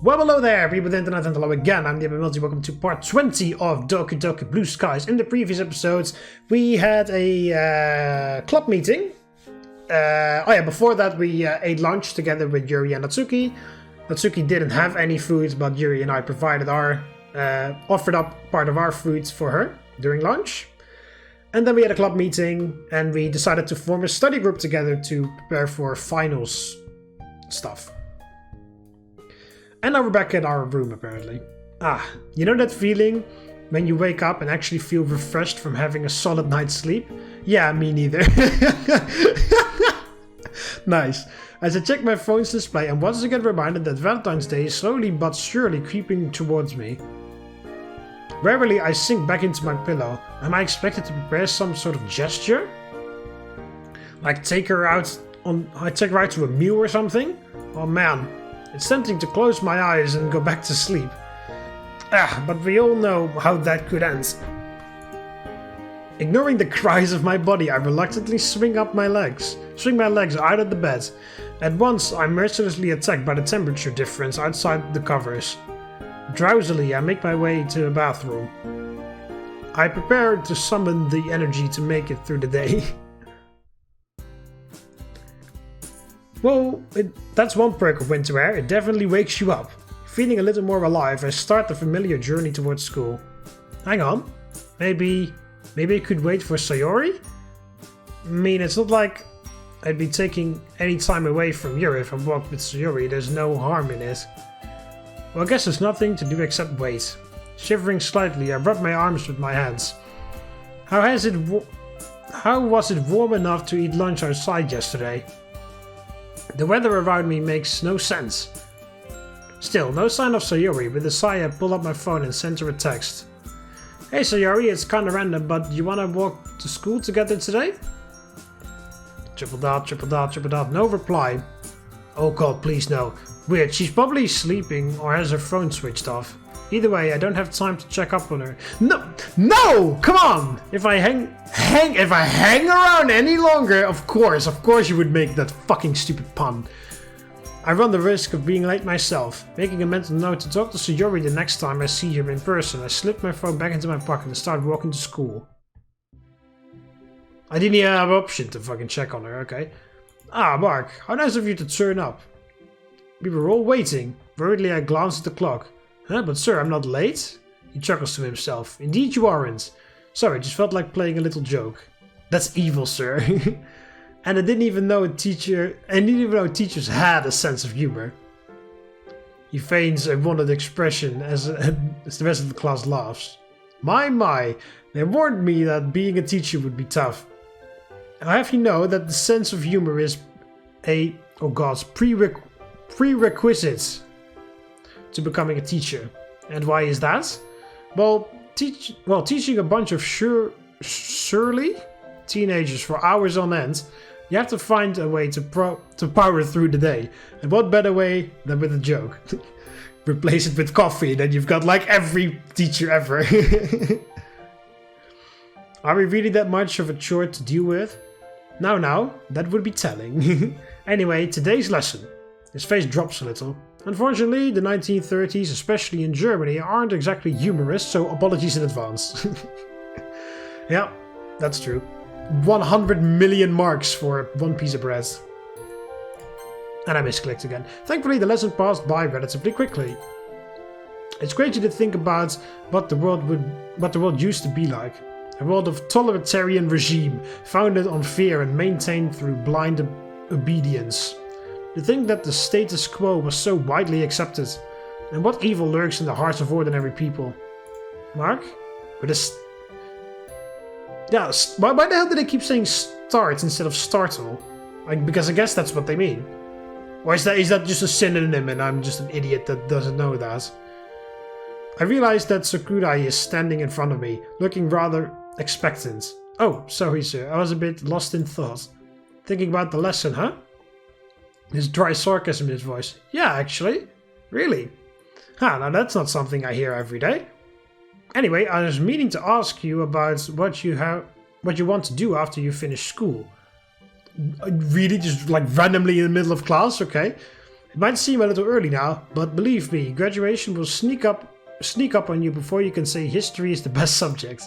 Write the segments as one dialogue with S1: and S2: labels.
S1: Well, hello there, people of the internet, and hello again. I'm TheMBmulti. Welcome to part 20 of Doki Doki Blue Skies. In the previous episodes, we had a club meeting. Before that, we ate lunch together with Yuri and Natsuki. Natsuki didn't have any food, but Yuri and I provided offered up part of our food for her during lunch. And then we had a club meeting, and we decided to form a study group together to prepare for finals stuff. And now we're back in our room, apparently. You know that feeling when you wake up and actually feel refreshed from having a solid night's sleep? Yeah, me neither. Nice. As I check my phone's display, I'm once again reminded that Valentine's Day is slowly but surely creeping towards me. Rarely I sink back into my pillow. Am I expected to prepare some sort of gesture? Like take her out to a meal or something? Oh man. It's tempting to close my eyes and go back to sleep. But we all know how that could end. Ignoring the cries of my body, I reluctantly swing my legs out of the bed. At once, I'm mercilessly attacked by the temperature difference outside the covers. Drowsily, I make my way to the bathroom. I prepare to summon the energy to make it through the day. Well, that's one perk of winter air. It definitely wakes you up. Feeling a little more alive, I start the familiar journey towards school. Hang on. Maybe I could wait for Sayori? I mean, it's not like I'd be taking any time away from Yuri if I walked with Sayori. There's no harm in it. Well, I guess there's nothing to do except wait. Shivering slightly, I rub my arms with my hands. How was it warm enough to eat lunch outside yesterday? The weather around me makes no sense. Still, no sign of Sayori. With a sigh, I pull up my phone and send her a text. Hey Sayori, it's kinda random, but you wanna walk to school together today? Triple dot, no reply. Oh god, please no. Weird, she's probably sleeping or has her phone switched off. Either way, I don't have time to check up on her. No! Come on! If I hang around any longer, of course you would make that fucking stupid pun. I run the risk of being late myself. Making a mental note to talk to Sayori the next time I see her in person, I slip my phone back into my pocket and start walking to school. I didn't even have an option to fucking check on her, okay. Mark, how nice of you to turn up. We were all waiting. Worriedly I glance at the clock. Huh, but sir, I'm not late? He chuckles to himself. Indeed you aren't. Sorry, just felt like playing a little joke. That's evil, sir. And I didn't even know teachers had a sense of humor. He feigns a wondered expression as the rest of the class laughs. My, they warned me that being a teacher would be tough. I have you know that the sense of humor is a, prerequisite to becoming a teacher. And why is that? Well, teaching a bunch of surly teenagers for hours on end, you have to find a way to power through the day. And what better way than with a joke? Replace it with coffee, then you've got like every teacher ever. Are we really that much of a chore to deal with? Now, that would be telling. Anyway, today's lesson. His face drops a little. Unfortunately, the 1930s, especially in Germany, aren't exactly humorous, so apologies in advance. Yeah, that's true. 100 million marks for one piece of bread. And I misclicked again. Thankfully, the lesson passed by relatively quickly. It's crazy to think about what the world used to be like. A world of totalitarian regime, founded on fear and maintained through blind obedience. To think that the status quo was so widely accepted, and what evil lurks in the hearts of ordinary people. Mark? Why the hell do they keep saying start instead of startle? Because I guess that's what they mean. Or is that just a synonym and I'm just an idiot that doesn't know that? I realize that Sakurai is standing in front of me, looking rather expectant. Oh, sorry sir, I was a bit lost in thought. Thinking about the lesson, huh? There's dry sarcasm in his voice. Yeah, actually. Really? Now that's not something I hear every day. Anyway, I was meaning to ask you about what you want to do after you finish school. Really? Just like randomly in the middle of class? Okay. It might seem a little early now, but believe me, graduation will sneak up on you before you can say history is the best subject.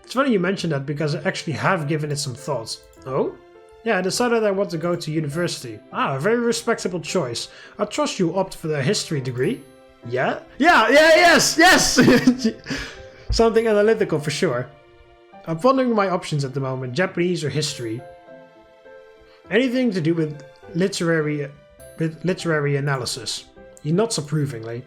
S1: It's funny you mentioned that because I actually have given it some thought. Oh? Yeah, I decided I want to go to university. Ah, a very respectable choice. I trust you opt for the history degree. Yeah? Yes! Something analytical for sure. I'm pondering my options at the moment, Japanese or history. Anything to do with literary analysis. He nods approvingly.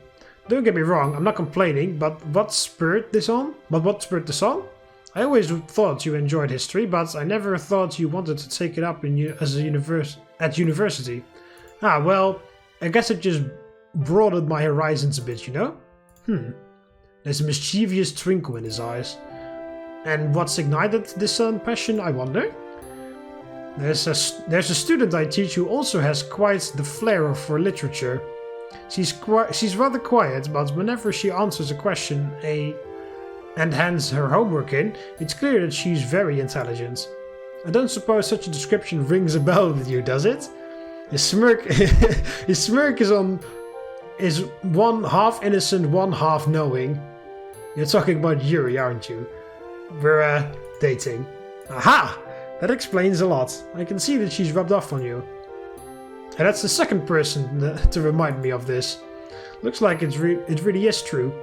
S1: Don't get me wrong, I'm not complaining, but what spurred this on? I always thought you enjoyed history, but I never thought you wanted to take it up at university. Ah, well, I guess it just broadened my horizons a bit, you know? There's a mischievous twinkle in his eyes. And what's ignited this sudden passion, I wonder? There's a student I teach who also has quite the flair for literature. She's rather quiet, but whenever she answers a question and hands her homework in, it's clear that she's very intelligent. I don't suppose such a description rings a bell with you, does it? His smirk is one half innocent, one half knowing. You're talking about Yuri, aren't you? We're dating. Aha! That explains a lot. I can see that she's rubbed off on you. And that's the second person to remind me of this. Looks like it really is true.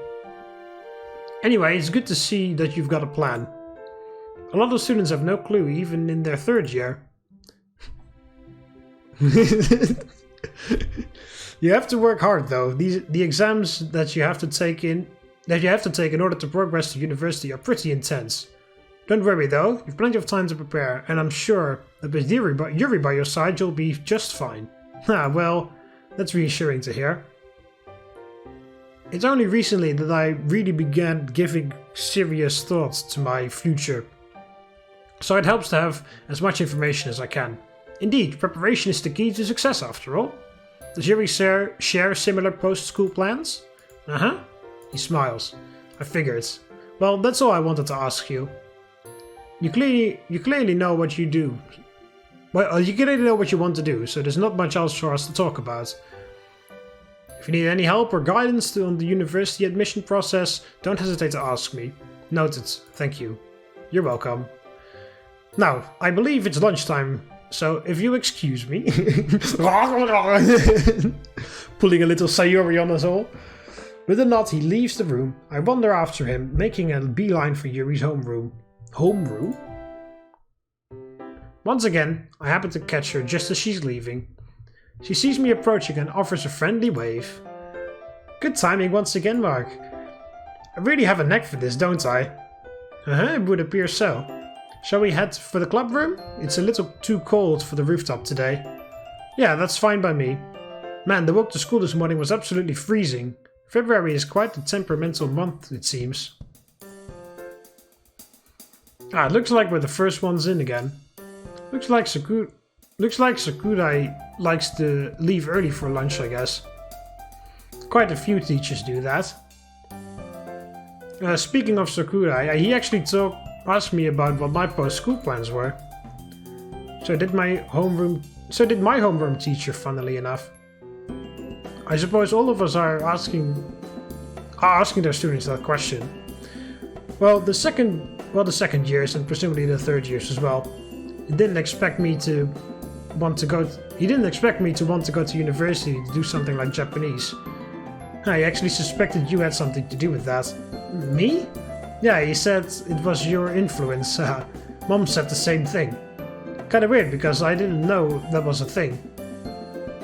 S1: Anyway, it's good to see that you've got a plan. A lot of students have no clue, even in their third year. You have to work hard, though. The exams that you have to take in order to progress to university are pretty intense. Don't worry, though. You've plenty of time to prepare, and I'm sure that with Yuri by your side, you'll be just fine. Ah, well, that's reassuring to hear. It's only recently that I really began giving serious thoughts to my future. So it helps to have as much information as I can. Indeed, preparation is the key to success after all. Does Yuri share similar post-school plans? Uh-huh. He smiles. I figured. Well, that's all I wanted to ask you. You clearly know what you do. Well, you clearly know what you want to do, so there's not much else for us to talk about. If you need any help or guidance on the university admission process, don't hesitate to ask me. Noted. Thank you. You're welcome. Now, I believe it's lunchtime, so if you excuse me... Pulling a little Sayori on us all. With a nod, he leaves the room. I wander after him, making a beeline for Yuri's homeroom. Homeroom? Once again, I happen to catch her just as she's leaving. She sees me approaching and offers a friendly wave. Good timing once again, Mark. I really have a knack for this, don't I? It would appear so. Shall we head for the club room? It's a little too cold for the rooftop today. Yeah, that's fine by me. Man, the walk to school this morning was absolutely freezing. February is quite a temperamental month, it seems. Ah, it looks like we're the first ones in again. Looks like Sakurai likes to leave early for lunch, I guess. Quite a few teachers do that. Speaking of Sakurai, he actually asked me about what my post-school plans were. So did my homeroom teacher, funnily enough. I suppose all of us are asking their students that question. Well, the second years and presumably the third years as well. He didn't expect me to want to go to university to do something like Japanese. I actually suspected you had something to do with that. Me? Yeah, he said it was your influence. Mom said the same thing. Kinda weird because I didn't know that was a thing.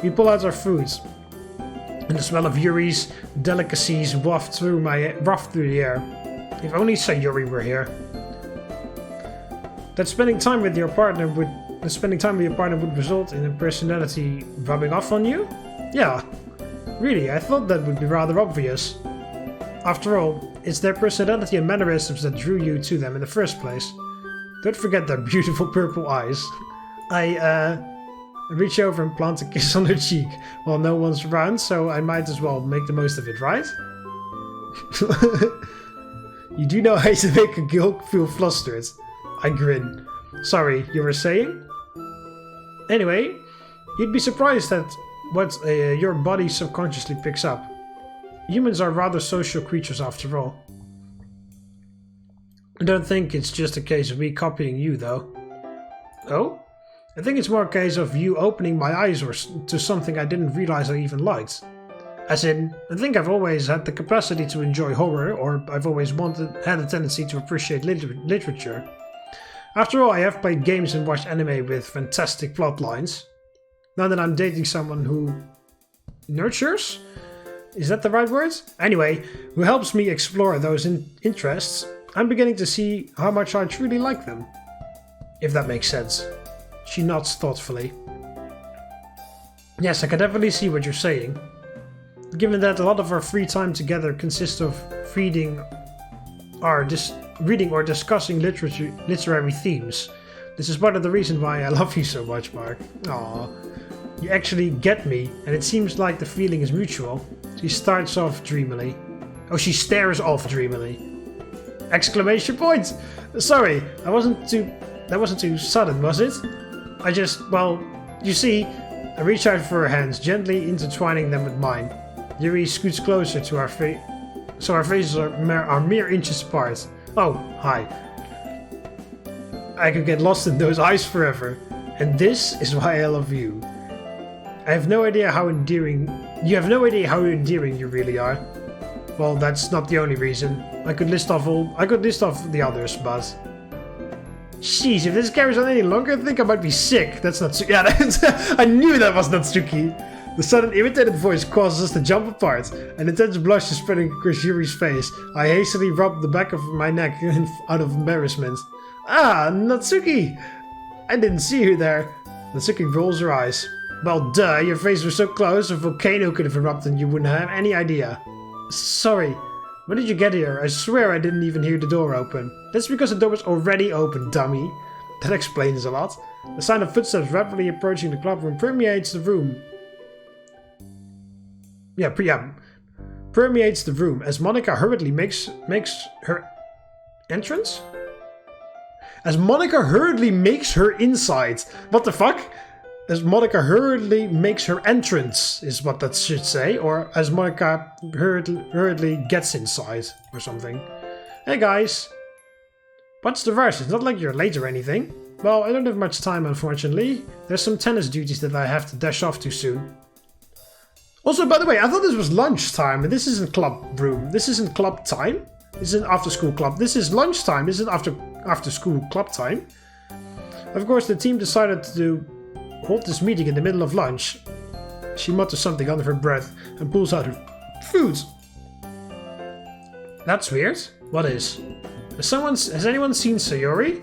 S1: We pull out our foods, and the smell of Yuri's delicacies waft through the air. If only Sayori were here. That spending time with your partner would result in a personality rubbing off on you? Yeah. Really, I thought that would be rather obvious. After all, it's their personality and mannerisms that drew you to them in the first place. Don't forget their beautiful purple eyes. I reach over and plant a kiss on her cheek. Well, no one's around, so I might as well make the most of it, right? You do know how to make a girl feel flustered. I grin. Sorry, you were saying? Anyway, you'd be surprised at what your body subconsciously picks up. Humans are rather social creatures after all. I don't think it's just a case of me copying you, though. Oh? I think it's more a case of you opening my eyes to something I didn't realize I even liked. As in, I think I've always had the capacity to enjoy horror, or I've always had a tendency to appreciate literature. After all, I have played games and watched anime with fantastic plot lines. Now that I'm dating someone who nurtures? Is that the right word? Anyway, who helps me explore those interests, I'm beginning to see how much I truly like them. If that makes sense. She nods thoughtfully. Yes, I can definitely see what you're saying. Given that a lot of our free time together consists of reading or discussing literary themes. This is part of the reason why I love you so much, Mark. Aww. You actually get me, and it seems like the feeling is mutual. She starts off dreamily. Oh, she stares off dreamily. Exclamation point! Sorry, that wasn't too sudden, was it? Well, you see, I reach out for her hands, gently intertwining them with mine. Yuri scoots closer to our face, so our faces are mere inches apart. Oh, hi. I could get lost in those eyes forever, and this is why I love you. You have no idea how endearing you really are. Well, that's not the only reason. I could list off the others, but... Jeez, if this carries on any longer, I think I might be sick. That's not... Yeah, I knew that was Natsuki. The sudden irritated voice causes us to jump apart. An intense blush is spreading across Yuri's face. I hastily rub the back of my neck out of embarrassment. Ah, Natsuki! I didn't see you there. Natsuki rolls her eyes. Well, duh, your face was so close, a volcano could have erupted and you wouldn't have any idea. Sorry. When did you get here? I swear I didn't even hear the door open. That's because the door was already open, dummy. That explains a lot. The sound of footsteps rapidly approaching the clubroom permeates the room. Permeates the room as Monika hurriedly makes her entrance? As Monika hurriedly makes her inside. What the fuck? As Monika hurriedly makes her entrance, is what that should say. Or as Monika hurriedly gets inside, or something. Hey guys. What's the rush? It's not like you're late or anything. Well, I don't have much time, unfortunately. There's some tennis duties that I have to dash off to soon. Also, by the way, I thought this was lunchtime, but this isn't club room. This isn't club time. This isn't after school club. This is lunchtime. This isn't after school club time. Of course, the team decided to hold this meeting in the middle of lunch. She mutters something under her breath and pulls out her food. That's weird. What is? Has anyone seen Sayori?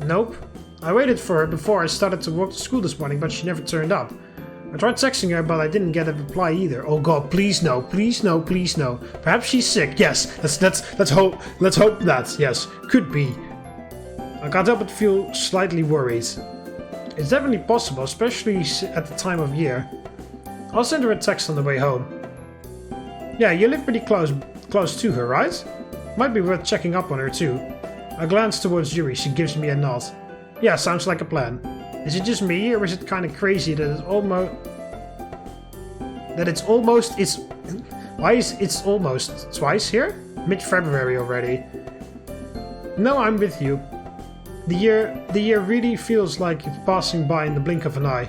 S1: Nope. I waited for her before I started to walk to school this morning, but she never turned up. I tried texting her, but I didn't get a reply either. Oh god, please no, please no, please no. Perhaps she's sick. Yes, let's hope that. Yes, could be. I can't help but feel slightly worried. It's definitely possible, especially at the time of year. I'll send her a text on the way home. Yeah, you live pretty close to her, right? Might be worth checking up on her too. I glance towards Yuri. She gives me a nod. Yeah, sounds like a plan. Is it just me, or is it kind of crazy that why is it's almost twice here? Mid-February already. No, I'm with you. The year really feels like it's passing by in the blink of an eye.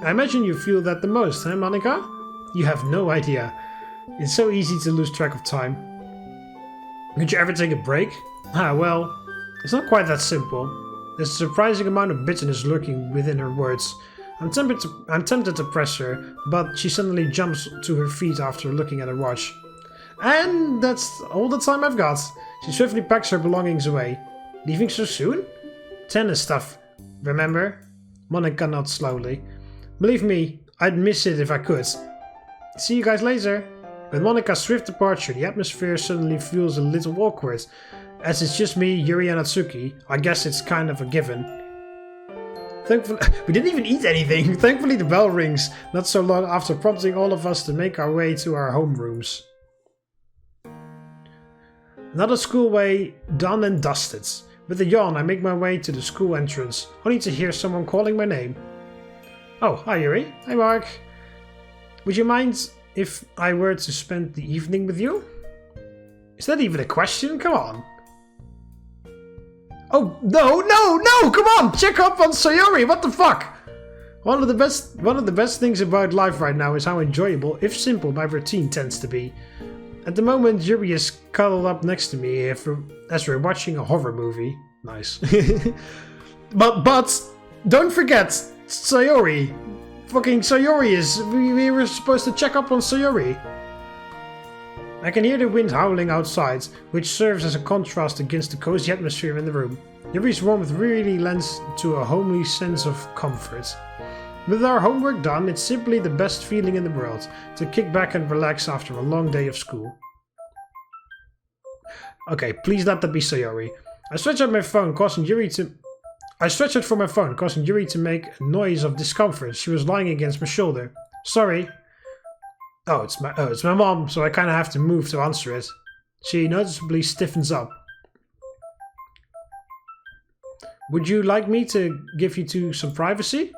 S1: I imagine you feel that the most, huh, Monika? You have no idea. It's so easy to lose track of time. Could you ever take a break? Well, it's not quite that simple. There's a surprising amount of bitterness lurking within her words. I'm tempted to press her, but she suddenly jumps to her feet after looking at her watch. And that's all the time I've got. She swiftly packs her belongings away. Leaving so soon? Tennis stuff, remember? Monika nods slowly. Believe me, I'd miss it if I could. See you guys later. With Monika's swift departure, the atmosphere suddenly feels a little awkward. As it's just me, Yuri and Natsuki, I guess it's kind of a given. Thankfully, we didn't even eat anything. Thankfully the bell rings, not so long after prompting all of us to make our way to our homerooms. Another school way done and dusted. With a yawn, I make my way to the school entrance, only to hear someone calling my name. Oh, hi Yuri. Hi Mark. Would you mind if I were to spend the evening with you? Is that even a question? Come on. Oh, no, come on! Check up on Sayori, what the fuck? One of the best things about life right now is how enjoyable, if simple, my routine tends to be. At the moment, Yuri is cuddled up next to me as we're watching a horror movie. Nice. but don't forget, Sayori. Fucking Sayori is... We were supposed to check up on Sayori. I can hear the wind howling outside, which serves as a contrast against the cozy atmosphere in the room. Yuri's warmth really lends to a homely sense of comfort. With our homework done, it's simply the best feeling in the world, to kick back and relax after a long day of school. Okay, please let that be Sayori. I stretch out my phone, causing Yuri to... I stretched it for my phone, causing Yuri to make a noise of discomfort. She was lying against my shoulder. Sorry. Oh, it's my mom, so I kind of have to move to answer it. She noticeably stiffens up. Would you like me to give you two some privacy?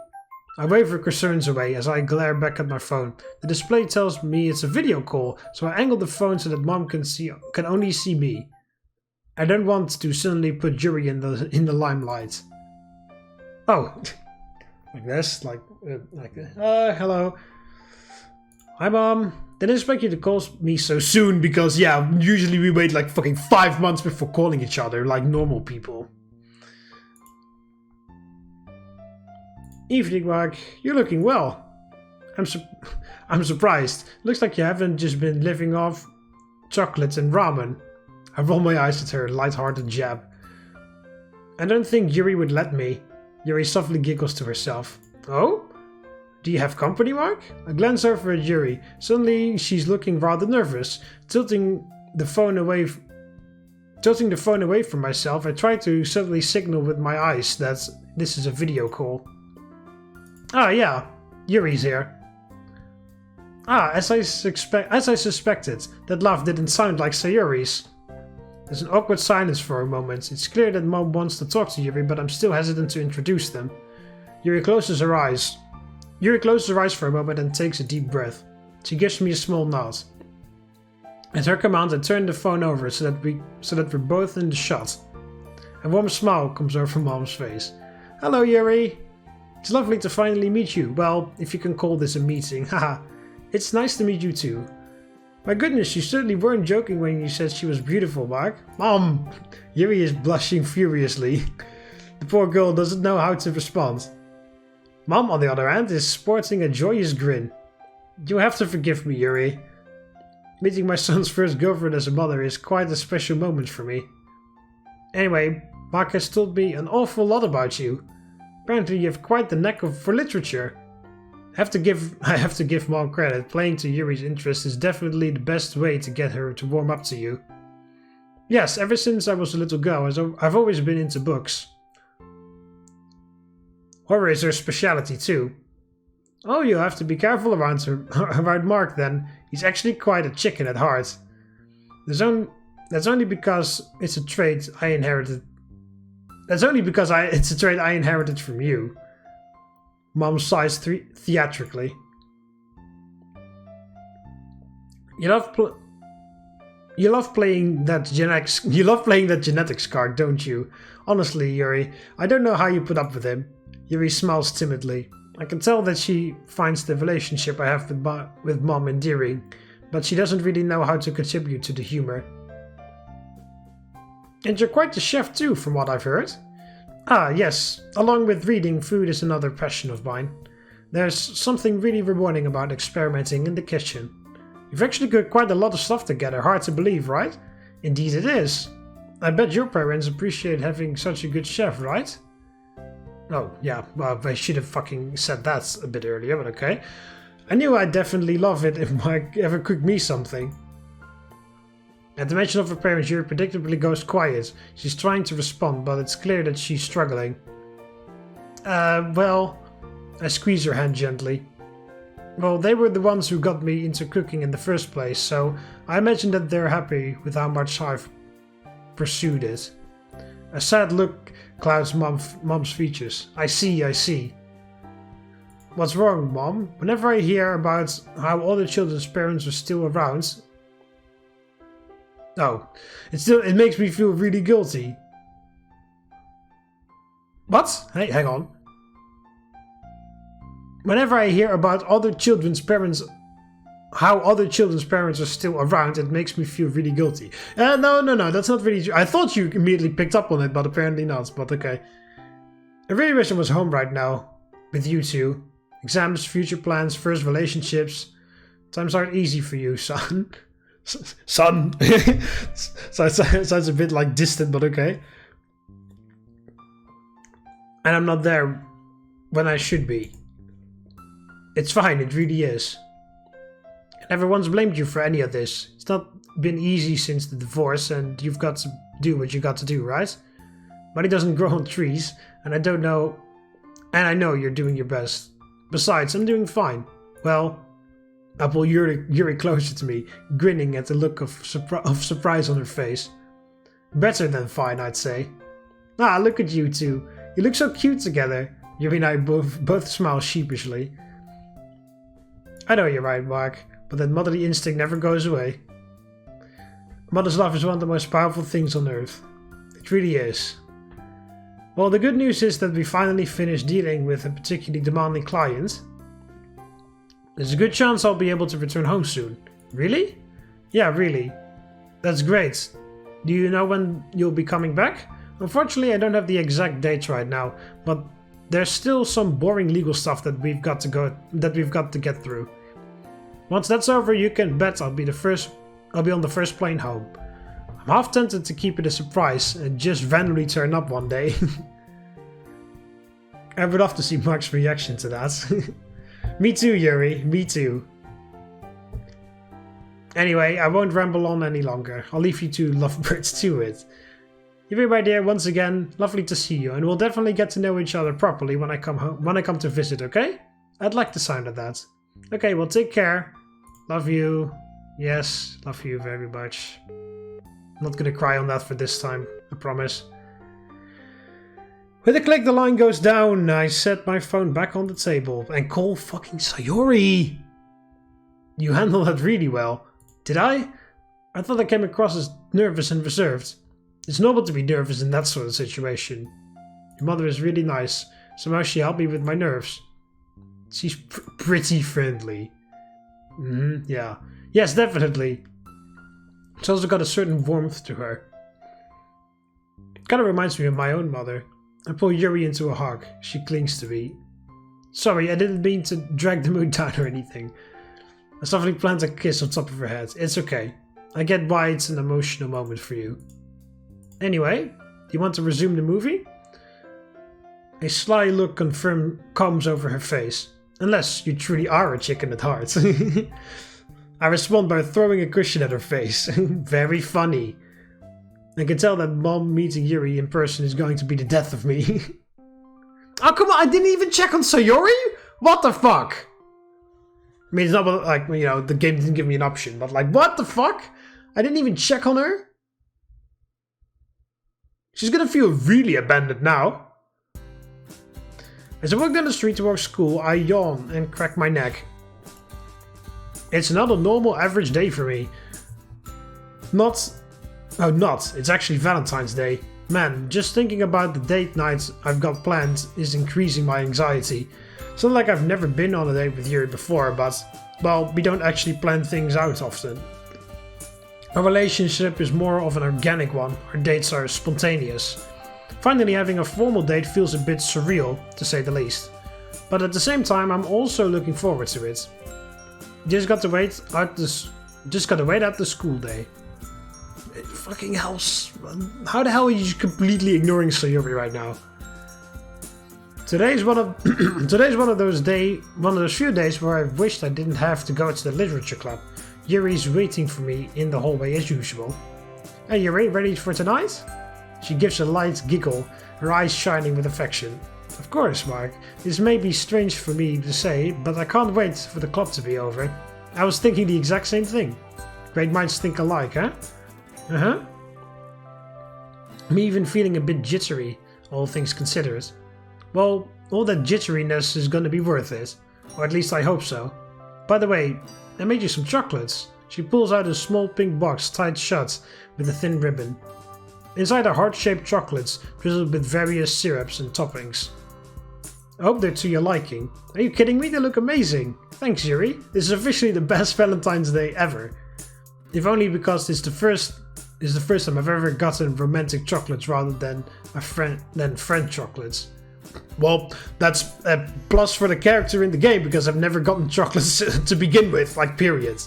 S1: I wave her concerns away as I glare back at my phone. The display tells me it's a video call, so I angle the phone so that mom can only see me. I don't want to suddenly put Yuri in the limelight. Oh, like this, like this. Hello. Hi, Mom. Didn't expect you to call me so soon because, yeah, usually we wait like fucking 5 months before calling each other like normal people. Evening, Mark. You're looking well. I'm surprised. Looks like you haven't just been living off chocolates and ramen. I roll my eyes at her light-hearted jab. I don't think Yuri would let me. Yuri softly giggles to herself. Oh? Do you have company, Mark? I glance over at Yuri. Suddenly, she's looking rather nervous. Tilting the phone away from myself, I try to subtly signal with my eyes that this is a video call. Ah, yeah. Yuri's here. Ah, as I suspected, that laugh didn't sound like Sayori's. There's an awkward silence for a moment. It's clear that Mom wants to talk to Yuri, but I'm still hesitant to introduce them. Yuri closes her eyes for a moment and takes a deep breath. She gives me a small nod. At her command, I turn the phone over so that we're both in the shot. A warm smile comes over Mom's face. Hello, Yuri. It's lovely to finally meet you. Well, if you can call this a meeting, haha. It's nice to meet you too. My goodness, you certainly weren't joking when you said she was beautiful, Mark. Mom! Yuri is blushing furiously. The poor girl doesn't know how to respond. Mom, on the other hand, is sporting a joyous grin. You have to forgive me, Yuri. Meeting my son's first girlfriend as a mother is quite a special moment for me. Anyway, Mark has told me an awful lot about you. Apparently you have quite the knack for literature. I have to give Mom credit. Playing to Yuri's interest is definitely the best way to get her to warm up to you. Yes, ever since I was a little girl, I've always been into books. Horror is her speciality too. Oh, you'll have to be careful around Mark then. He's actually quite a chicken at heart. That's only because it's a trait I inherited. It's a trait I inherited from you. Mom sighs theatrically. You love playing that genetics card, don't you? Honestly, Yuri, I don't know how you put up with him. Yuri smiles timidly. I can tell that she finds the relationship I have with Mom endearing, but she doesn't really know how to contribute to the humor. And you're quite the chef too, from what I've heard. Ah, yes. Along with reading, food is another passion of mine. There's something really rewarding about experimenting in the kitchen. You've actually got quite a lot of stuff together, hard to believe, right? Indeed it is. I bet your parents appreciate having such a good chef, right? Oh, yeah, well, I should have fucking said that a bit earlier, but okay. I knew I'd definitely love it if Mike ever cooked me something. At the mention of her parents, Yuri predictably goes quiet. She's trying to respond, but it's clear that she's struggling. Well... I squeeze her hand gently. Well, they were the ones who got me into cooking in the first place, so I imagine that they're happy with how much I've pursued it. A sad look clouds Mom's features. I see. What's wrong, Mom? Whenever I hear about how other children's parents are still around... Oh, it makes me feel really guilty. What? Hey, hang on. Whenever I hear about other children's parents... How other children's parents are still around, it makes me feel really guilty. No, that's not really true. I thought you immediately picked up on it, but apparently not. But okay. I really wish I was home right now. With you two. Exams, future plans, first relationships. Times aren't easy for you, son. Son. Sounds a bit like distant, but okay. And I'm not there when I should be. It's fine, it really is. Everyone's blamed you for any of this. It's not been easy since the divorce, and you've got to do what you got to do, right? Money doesn't grow on trees, and I know you're doing your best. Besides, I'm doing fine. Well, I pull Yuri closer to me, grinning at the look of surprise on her face. Better than fine, I'd say. Ah, look at you two. You look so cute together. Yuri and I both smile sheepishly. I know you're right, Mark. But that motherly instinct never goes away. Mother's love is one of the most powerful things on earth. It really is. Well, the good news is that we finally finished dealing with a particularly demanding client. There's a good chance I'll be able to return home soon. Really? Yeah, really. That's great. Do you know when you'll be coming back? Unfortunately, I don't have the exact date right now, but there's still some boring legal stuff that we've got to get through. Once that's over, you can bet I'll be on the first plane home. I'm half tempted to keep it a surprise and just randomly turn up one day. I would love to see Mark's reaction to that. Me too, Yuri, me too. Anyway, I won't ramble on any longer. I'll leave you two lovebirds to it. Yuri, my dear, once again, lovely to see you, and we'll definitely get to know each other properly when I come to visit, okay? I'd like the sound of that. Okay, well, take care. Love you. Yes, love you very much. I'm not gonna cry on that for this time, I promise. With a click, the line goes down. I set my phone back on the table and call fucking Sayori. You handled that really well. Did I? I thought I came across as nervous and reserved. It's normal to be nervous in that sort of situation. Your mother is really nice. Somehow she helped me with my nerves. She's pretty friendly. Yeah. Yes, definitely. She's also got a certain warmth to her. It kind of reminds me of my own mother. I pull Yuri into a hug. She clings to me. Sorry, I didn't mean to drag the mood down or anything. I softly plant a kiss on top of her head. It's okay. I get why it's an emotional moment for you. Anyway, do you want to resume the movie? A sly look comes over her face. Unless you truly are a chicken at heart. I respond by throwing a cushion at her face. Very funny. I can tell that Mom meeting Yuri in person is going to be the death of me. Oh, come on, I didn't even check on Sayori? What the fuck? I mean, it's not like, you know, the game didn't give me an option, but like, what the fuck? I didn't even check on her? She's gonna feel really abandoned now. As I walk down the street towards school, I yawn and crack my neck. It's not a normal average day for me. It's actually Valentine's Day. Man, just thinking about the date nights I've got planned is increasing my anxiety. It's not like I've never been on a date with Yuri before, but, well, we don't actually plan things out often. Our relationship is more of an organic one. Our dates are spontaneous. Finally, having a formal date feels a bit surreal, to say the least. But at the same time, I'm also looking forward to it. Just gotta wait at the school day. Fucking hell. How the hell are you completely ignoring Sayori right now? Today's one of those few days where I wished I didn't have to go to the literature club. Yuri's waiting for me in the hallway as usual. Hey Yuri, ready for tonight? She gives a light giggle, her eyes shining with affection. Of course, Mark. This may be strange for me to say, but I can't wait for the club to be over. I was thinking the exact same thing. Great minds think alike, huh? Uh-huh. I'm even feeling a bit jittery, all things considered. Well, all that jitteriness is gonna be worth it. Or at least I hope so. By the way, I made you some chocolates. She pulls out a small pink box tied shut with a thin ribbon. Inside are heart-shaped chocolates drizzled with various syrups and toppings. I hope they're to your liking. Are you kidding me? They look amazing. Thanks, Yuri. This is officially the best Valentine's Day ever. If only because it's the first time I've ever gotten romantic chocolates rather than friend chocolates. Well, that's a plus for the character in the game because I've never gotten chocolates to begin with, like period.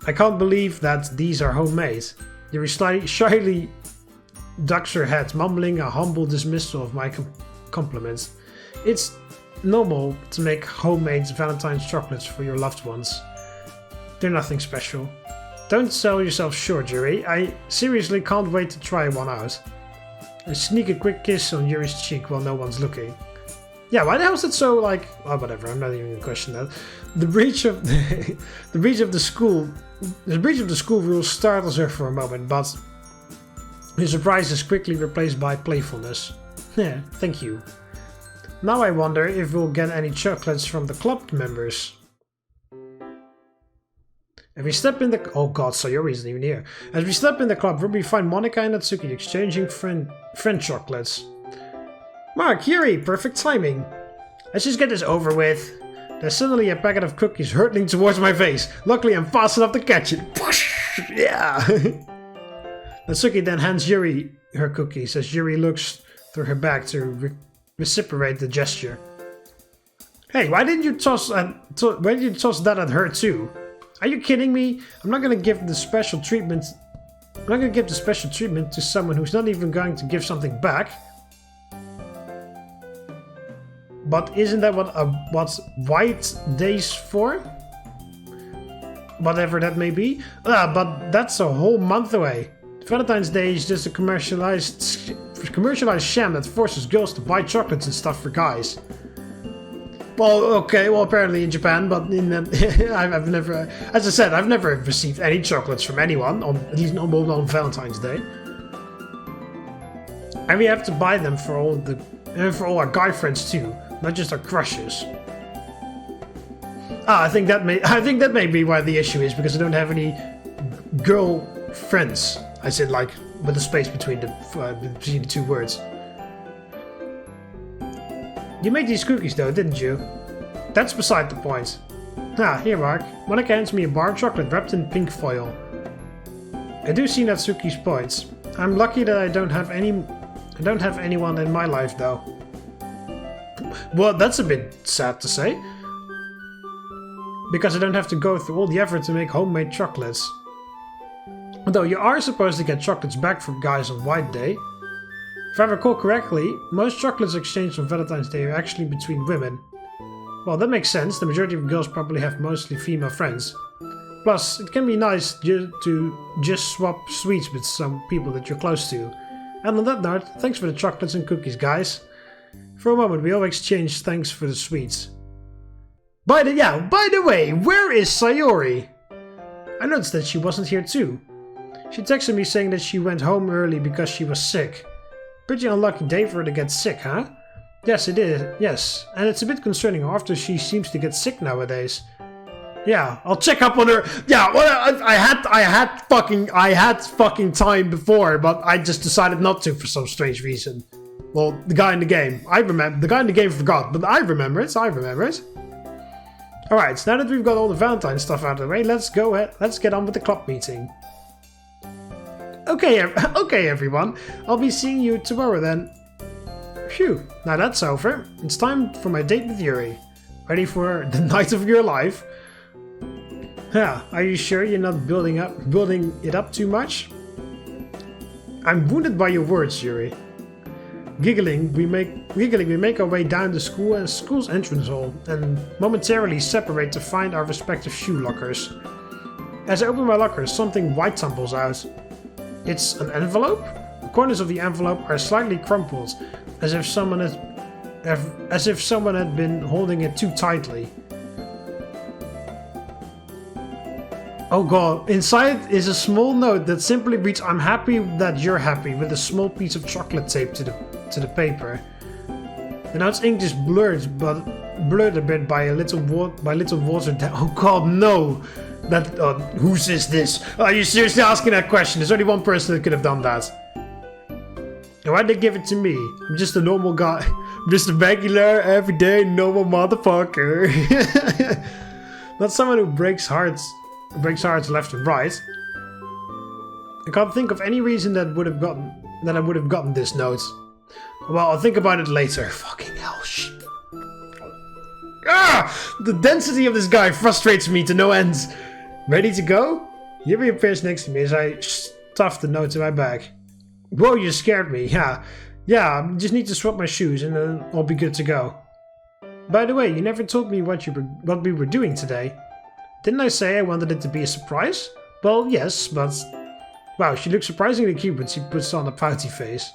S1: I can't believe that these are homemade. Yuri shyly ducks her head, mumbling a humble dismissal of my compliments. It's normal to make homemade Valentine's chocolates for your loved ones. They're nothing special. Don't sell yourself short, Yuri. I seriously can't wait to try one out. I sneak a quick kiss on Yuri's cheek while no one's looking. Yeah, why the hell is it so like... Oh, whatever, I'm not even going to question that. The breach of the school rules startles her for a moment, but her surprise is quickly replaced by playfulness. Yeah, thank you. Now I wonder if we'll get any chocolates from the club members. As we step in the... Oh god, Sayori isn't even here. As we step in the club room, we find Monika and Natsuki exchanging friend chocolates. Mark, Yuri, perfect timing. Let's just get this over with. There's suddenly a packet of cookies hurtling towards my face. Luckily, I'm fast enough to catch it. Yeah. Natsuki then hands Yuri her cookies as Yuri looks through her bag to reciprocate the gesture. Hey, why didn't you toss that at her too? Are you kidding me? I'm not gonna give the special treatment. I'm not gonna give the special treatment to someone who's not even going to give something back. But isn't that what's White Day's for? Whatever that may be. But that's a whole month away. Valentine's Day is just a commercialized sham that forces girls to buy chocolates and stuff for guys. Well, okay, well apparently in Japan, but I've never, as I said, I've never received any chocolates from anyone, at least not on Valentine's Day. And we have to buy them for all our guy friends too, not just our crushes. I think that may be why the issue is, because I don't have any girl friends. I said like with a space between the two words. You made these cookies though, didn't you? That's beside the point. Here Mark. Monika hands me a bar of chocolate wrapped in pink foil. I do see Natsuki's points. I'm lucky that I don't have anyone in my life though. Well, that's a bit sad to say. Because I don't have to go through all the effort to make homemade chocolates. Although you are supposed to get chocolates back from guys on White Day. If I recall correctly, most chocolates exchanged on Valentine's Day are actually between women. Well, that makes sense, the majority of girls probably have mostly female friends. Plus, it can be nice to just swap sweets with some people that you're close to. And on that note, thanks for the chocolates and cookies, guys. For a moment, we all exchanged thanks for the sweets. By the way, where is Sayori? I noticed that she wasn't here too. She texted me saying that she went home early because she was sick. Pretty unlucky day for her to get sick, huh? Yes, it is. Yes, and it's a bit concerning after she seems to get sick nowadays. Yeah, I'll check up on her. Yeah, well, I had fucking time before, but I just decided not to for some strange reason. Well, the guy in the game. The guy in the game forgot, but I remember it. Alright, now that we've got all the Valentine stuff out of the way, let's go ahead. Let's get on with the club meeting. Okay, everyone. I'll be seeing you tomorrow then. Phew, now that's over. It's time for my date with Yuri. Ready for the night of your life? Yeah, are you sure you're not building it up too much? I'm wounded by your words, Yuri. Giggling, we make our way down the school's entrance hall and momentarily separate to find our respective shoe lockers. As I open my locker, something white tumbles out. It's an envelope? The corners of the envelope are slightly crumpled, as if someone had been holding it too tightly. Oh god, inside is a small note that simply reads, "I'm happy that you're happy," with a small piece of chocolate taped to the paper. The note's ink is blurred, but blurred a bit by little water. Oh god, no! That whose is this? Are you seriously asking that question? There's only one person that could have done that. And why'd they give it to me? I'm just a normal guy. I'm just a regular, everyday, normal motherfucker. Not someone who breaks hearts left and right. I can't think of any reason that I would have gotten this note. Well, I'll think about it later. Fucking hell, shit. Ah! The density of this guy frustrates me to no end. Ready to go? Yuri appears next to me as I stuff the note in my bag. Whoa, you scared me. Yeah, I just need to swap my shoes and then I'll be good to go. By the way, you never told me what we were doing today. Didn't I say I wanted it to be a surprise? Well, yes, but... Wow, she looks surprisingly cute when she puts on a pouty face.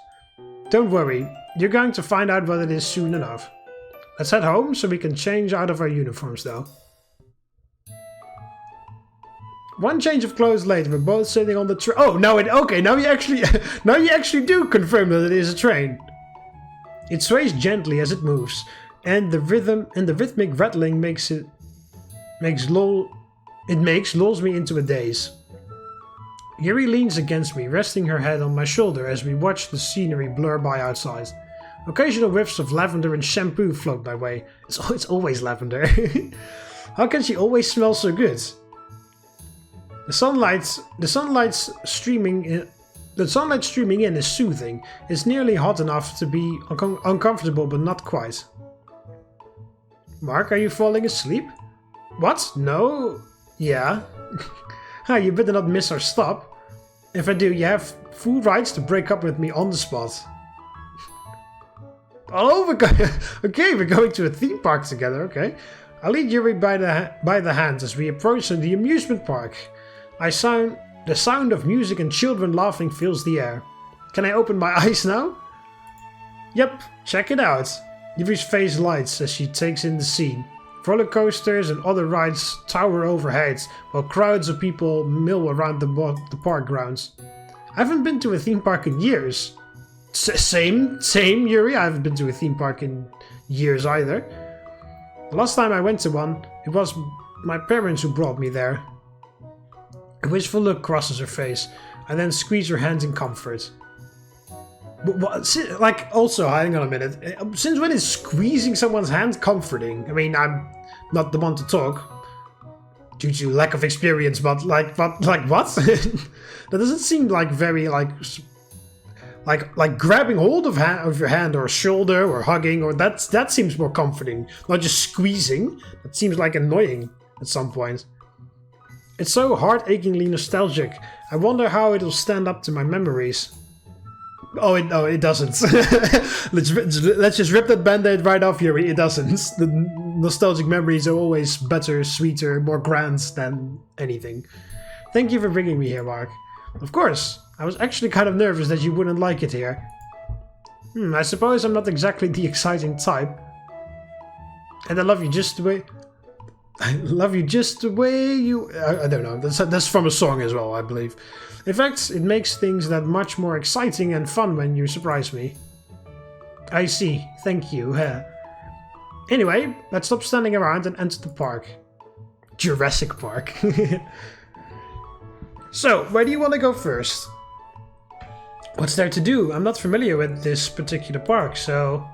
S1: Don't worry, you're going to find out what it is soon enough. Let's head home so we can change out of our uniforms though. One change of clothes later, we're both sitting on the train. Oh, now you actually do confirm that it is a train. It sways gently as it moves, and the rhythmic rattling lulls me into a daze. Yuri leans against me, resting her head on my shoulder as we watch the scenery blur by outside. Occasional whiffs of lavender and shampoo float my way. It's always lavender. How can she always smell so good? The sunlight streaming in is soothing. It's nearly hot enough to be uncomfortable, but not quite. Mark, are you falling asleep? What? No? Yeah. You better not miss our stop. If I do, you have full rights to break up with me on the spot. Oh, we're going to a theme park together, okay. I lead Yuri by the hand as we approach the amusement park. The sound of music and children laughing fills the air. Can I open my eyes now? Yep, check it out. Yuri's face lights as she takes in the scene. Roller coasters and other rides tower overhead, while crowds of people mill around the park grounds. I haven't been to a theme park in years. Same, Yuri. I haven't been to a theme park in years either. The last time I went to one, it was my parents who brought me there. A wistful look crosses her face, and then squeeze her hands in comfort. Also, hang on a minute. Since when is squeezing someone's hand comforting? I mean, I'm not the one to talk due to lack of experience, but what? That doesn't seem like very like grabbing hold of your hand or shoulder or hugging, or that seems more comforting. Not just squeezing. That seems like annoying at some point. It's so heart-achingly nostalgic. I wonder how it'll stand up to my memories. Oh, it doesn't. let's just rip that band-aid right off, Yuri. It doesn't. The nostalgic memories are always better, sweeter, more grand than anything. Thank you for bringing me here, Mark. Of course. I was actually kind of nervous that you wouldn't like it here. I suppose I'm not exactly the exciting type. And I love you just the way... I don't know. That's from a song as well, I believe. In fact, it makes things that much more exciting and fun when you surprise me. I see. Thank you. Anyway, let's stop standing around and enter the park. Jurassic Park. So, where do you want to go first? What's there to do? I'm not familiar with this particular park, so...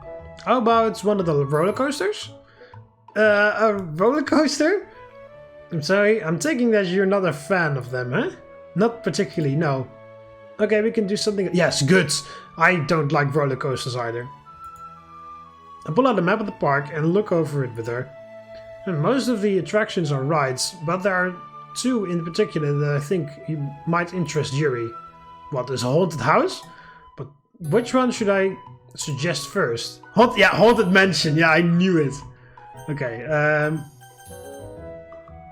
S1: How about one of the roller coasters? A roller coaster? I'm sorry, I'm taking that you're not a fan of them, huh? Not particularly, no. Okay, we can do something... Yes, good! I don't like roller coasters either. I pull out a map of the park and look over it with her. And most of the attractions are rides, but there are two in particular that I think might interest Yuri. What, there's a haunted house? But which one should I suggest first? Haunted Mansion, yeah, I knew it. Okay,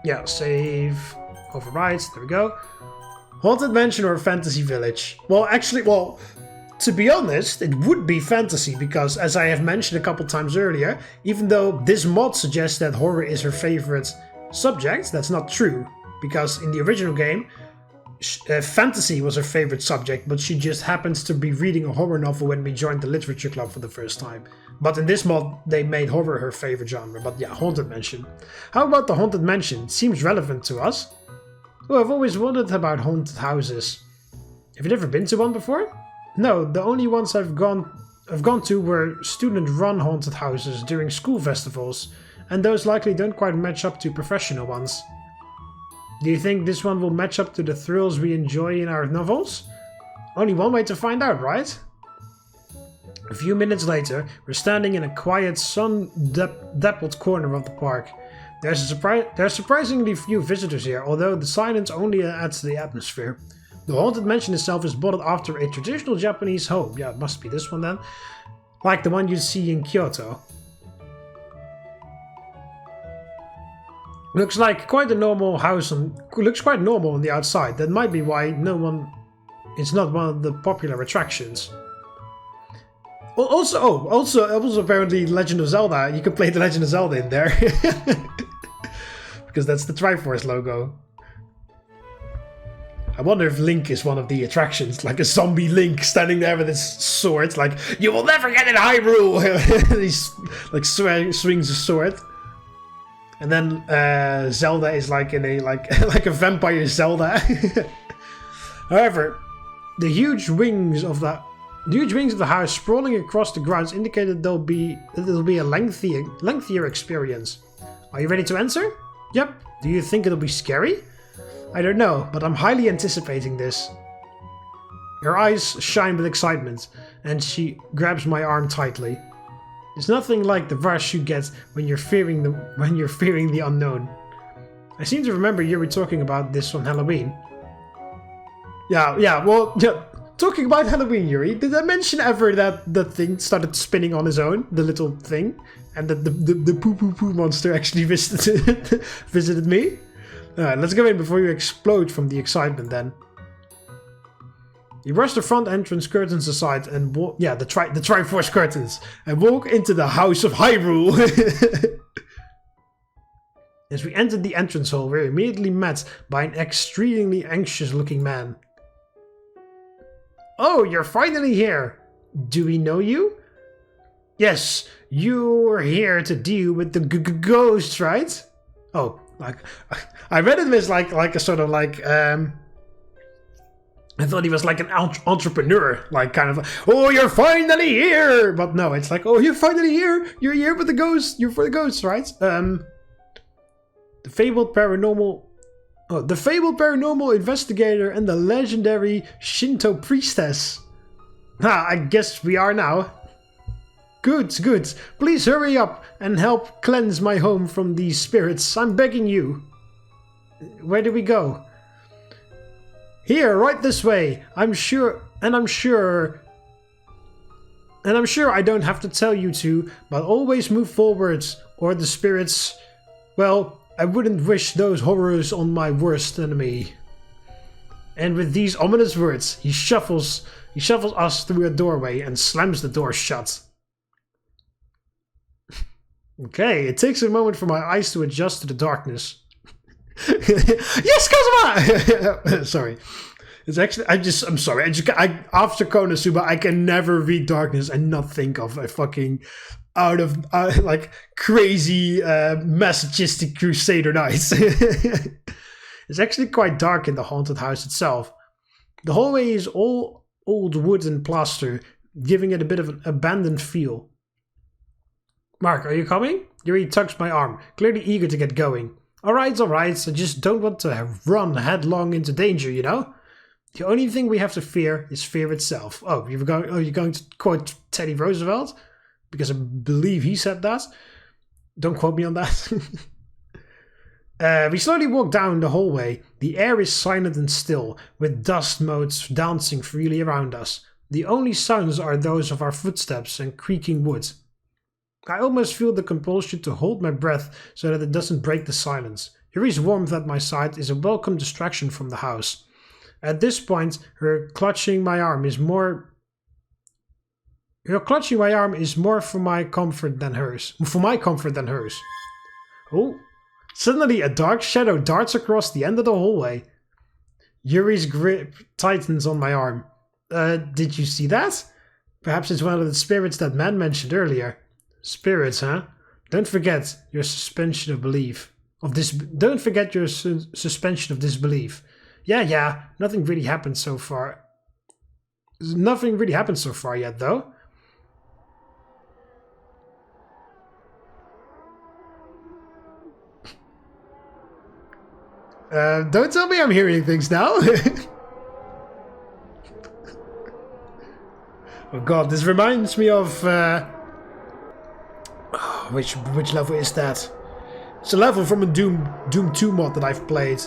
S1: yeah, save, override, there we go. Haunted Mansion or Fantasy Village? Well, to be honest, it would be fantasy because, as I have mentioned a couple times earlier, even though this mod suggests that horror is her favorite subject, that's not true. Because in the original game, fantasy was her favorite subject, but she just happens to be reading a horror novel when we joined the literature club for the first time. But in this mod, they made horror her favorite genre. But yeah, Haunted Mansion. How about the Haunted Mansion? Seems relevant to us. Oh, I've always wondered about haunted houses. Have you never been to one before? No, the only ones I've gone to were student-run haunted houses during school festivals, and those likely don't quite match up to professional ones. Do you think this one will match up to the thrills we enjoy in our novels? Only one way to find out, right? A few minutes later, we're standing in a quiet, sun-dappled corner of the park. There's surprisingly few visitors here, although the silence only adds to the atmosphere. The Haunted Mansion itself is modeled after a traditional Japanese home. Yeah, it must be this one then. Like the one you see in Kyoto. Looks like quite a normal house and looks quite normal on the outside. That might be why it's not one of the popular attractions. Also apparently Legend of Zelda. You can play the Legend of Zelda in there. Because that's the Triforce logo. I wonder if Link is one of the attractions, like a zombie Link standing there with his sword, like, you will never get in Hyrule! He's like swings a sword. And then Zelda is like in a like a vampire Zelda. However, the huge wings of the house sprawling across the grounds indicate that it'll be a lengthier experience. Are you ready to answer? Yep. Do you think it'll be scary? I don't know, but I'm highly anticipating this. Her eyes shine with excitement, and she grabs my arm tightly. It's nothing like the rush you get when you're fearing the unknown. I seem to remember Yuri talking about this on Halloween. Yeah, talking about Halloween, Yuri, did I mention ever that the thing started spinning on his own, the little thing, and that the poo monster actually visited me? Alright, let's go in before you explode from the excitement then. You brush the front entrance curtains aside and walk... Yeah, the Triforce curtains. And walk into the House of Hyrule. As we entered the entrance hall, we're immediately met by an extremely anxious looking man. Oh, you're finally here. Do we know you? Yes, you're here to deal with the ghosts, right? Oh, like... I read it as like a sort of like... I thought he was like an entrepreneur, like kind of, oh, you're finally here! But no, it's like, oh, you're finally here! You're here with the ghosts! You're for the ghosts, right? The fabled paranormal investigator and the legendary Shinto priestess. I guess we are now. Good. Please hurry up and help cleanse my home from these spirits. I'm begging you. Where do we go? Here, right this way. I'm sure I don't have to tell you to, but always move forwards, or the spirits... Well, I wouldn't wish those horrors on my worst enemy. And with these ominous words, he shuffles us through a doorway and slams the door shut. Okay, it takes a moment for my eyes to adjust to the darkness. Yes, Kazuma! Sorry. It's actually, I'm sorry. After Konosuba, I can never read darkness and not think of a fucking like crazy masochistic Crusader Knights. It's actually quite dark in the haunted house itself. The hallway is all old wood and plaster, giving it a bit of an abandoned feel. Mark, are you coming? Yuri tugs my arm, clearly eager to get going. Alright, I just don't want to run headlong into danger, you know? The only thing we have to fear is fear itself. Oh, you're going to quote Teddy Roosevelt? Because I believe he said that. Don't quote me on that. We slowly walk down the hallway. The air is silent and still, with dust motes dancing freely around us. The only sounds are those of our footsteps and creaking wood. I almost feel the compulsion to hold my breath so that it doesn't break the silence. Yuri's warmth at my side is a welcome distraction from the house. At this point, her clutching my arm is more for my comfort than hers. Oh, suddenly a dark shadow darts across the end of the hallway. Yuri's grip tightens on my arm. Did you see that? Perhaps it's one of the spirits that man mentioned earlier. Spirits, huh? Don't forget your suspension of belief. Don't forget your suspension of disbelief. Yeah, nothing really happened so far. Nothing really happened so far yet, though. Don't tell me I'm hearing things now. Oh god, this reminds me of... which level is that? It's a level from a Doom 2 mod that I've played.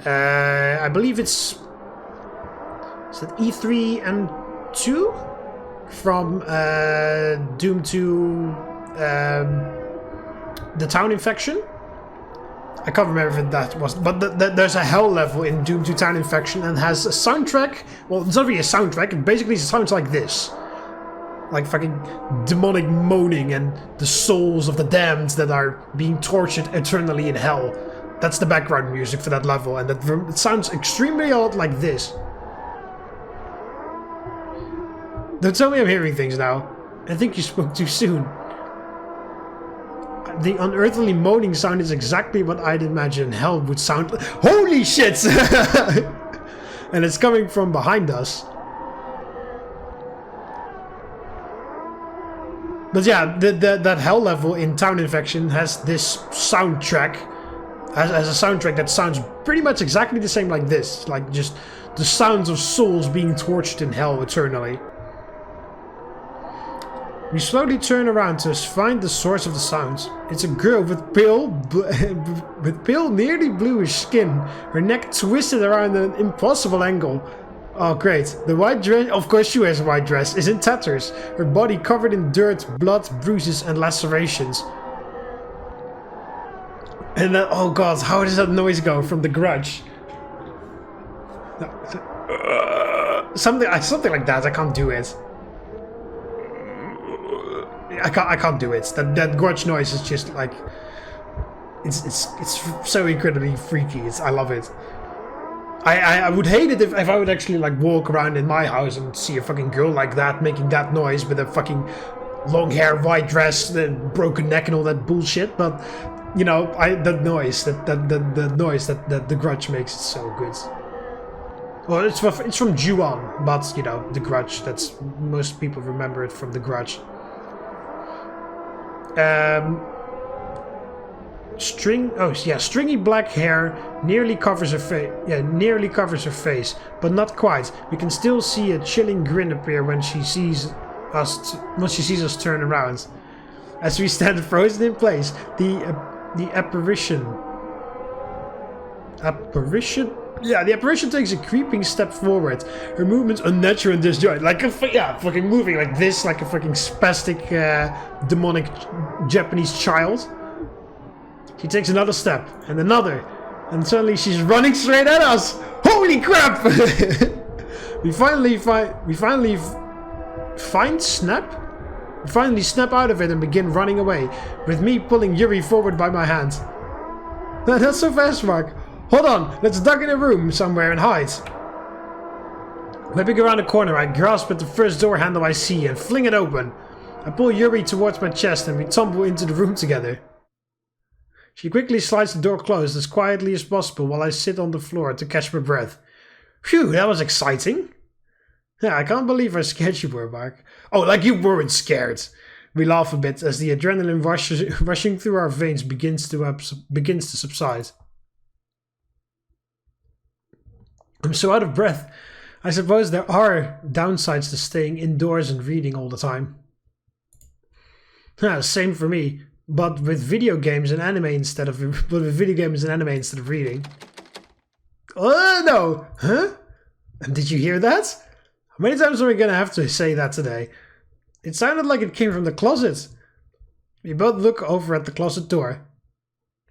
S1: I believe it's... Is that E3 and 2? From Doom 2... the Town Infection? I can't remember if that was... But there's a hell level in Doom 2 Town Infection and has a soundtrack. Well, it's not really a soundtrack. It basically sounds like this. Like fucking demonic moaning and the souls of the damned that are being tortured eternally in hell. That's the background music for that level, and it sounds extremely odd like this. Don't tell me I'm hearing things now. I think you spoke too soon. The unearthly moaning sound is exactly what I'd imagine hell would sound like. Holy shit! And it's coming from behind us. But yeah, that hell level in Town Infection has this soundtrack. Has a soundtrack that sounds pretty much exactly the same like this. Like just the sounds of souls being tortured in hell eternally. We slowly turn around to find the source of the sounds. It's a girl with pale, nearly bluish skin. Her neck twisted around an impossible angle. Oh great, the white dress, of course she wears a white dress, is in tatters. Her body covered in dirt, blood, bruises and lacerations. And then, oh god, how does that noise go from The Grudge? Something like that, I can't do it. I can't do it. That Grudge noise is just like... It's so incredibly freaky, I love it. I would hate it if I would actually like walk around in my house and see a fucking girl like that making that noise with a fucking long hair, white dress, broken neck and all that bullshit. But you know, that noise, the noise that the Grudge makes is so good. Well, it's from Ju-On, but you know, the Grudge. That's most people remember it from the Grudge. Stringy black hair nearly covers her face. Yeah, nearly covers her face, but not quite. We can still see a chilling grin appear when she sees us turn around. As we stand frozen in place, the apparition. Yeah, the apparition takes a creeping step forward. Her movements unnatural and disjointed, like fucking moving like this, like a fucking spastic, demonic Japanese child. She takes another step, and another, and suddenly she's running straight at us! Holy crap! We finally snap out of it and begin running away, with me pulling Yuri forward by my hand. Not so fast, Mark. Hold on, let's duck in a room somewhere and hide. Whipping around the corner, I grasp at the first door handle I see and fling it open. I pull Yuri towards my chest and we tumble into the room together. She quickly slides the door closed as quietly as possible while I sit on the floor to catch my breath. Phew, that was exciting. Yeah, I can't believe how scared you were, Mark. Oh, like you weren't scared. We laugh a bit as the adrenaline rushing through our veins begins to subside. I'm so out of breath. I suppose there are downsides to staying indoors and reading all the time. Same for me. But with video games and anime instead of reading. Oh no! Huh? And did you hear that? How many times are we gonna have to say that today? It sounded like it came from the closet. We both look over at the closet door.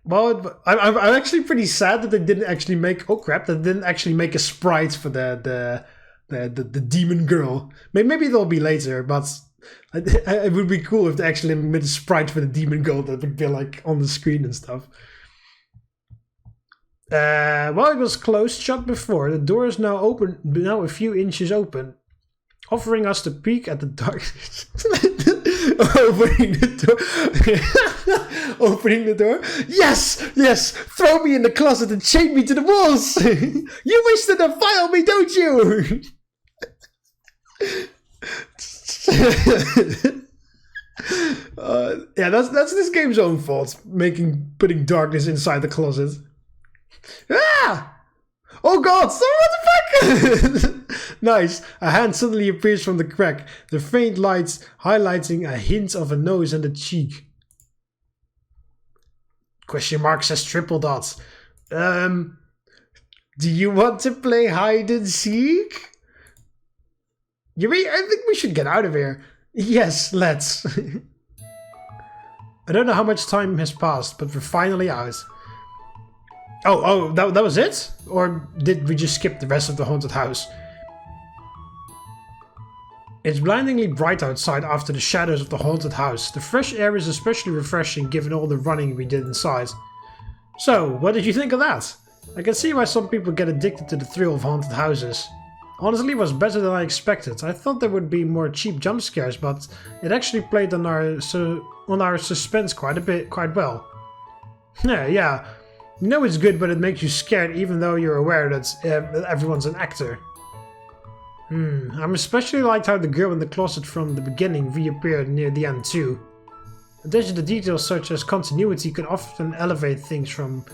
S1: Well, I'm actually pretty sad that they didn't actually make... Oh crap! They didn't actually make a sprite for the demon girl. Maybe it'll be later, but. It would be cool if they actually made a sprite for the demon girl that would be like on the screen and stuff. Well, it was closed shut before. The door is now open, now a few inches open, offering us to peek at the dark. Opening the door. Opening the door. Yes, yes. Throw me in the closet and chain me to the walls. You wish to defile me, don't you? Yeah, that's this game's own fault. Putting darkness inside the closet. Ah! Oh god, so what the fuck? Nice. A hand suddenly appears from the crack, the faint lights highlighting a hint of a nose and a cheek. Question mark says triple dots. Do you want to play hide and seek? Yuri, I think we should get out of here. Yes, let's. I don't know how much time has passed, but we're finally out. Oh, that was it? Or did we just skip the rest of the haunted house? It's blindingly bright outside after the shadows of the haunted house. The fresh air is especially refreshing given all the running we did inside. So, what did you think of that? I can see why some people get addicted to the thrill of haunted houses. Honestly, it was better than I expected. I thought there would be more cheap jump scares, but it actually played on our suspense quite well. Yeah. You know it's good, but it makes you scared even though you're aware that everyone's an actor. I'm especially liked how the girl in the closet from the beginning reappeared near the end too. Attention to details such as continuity can often elevate things from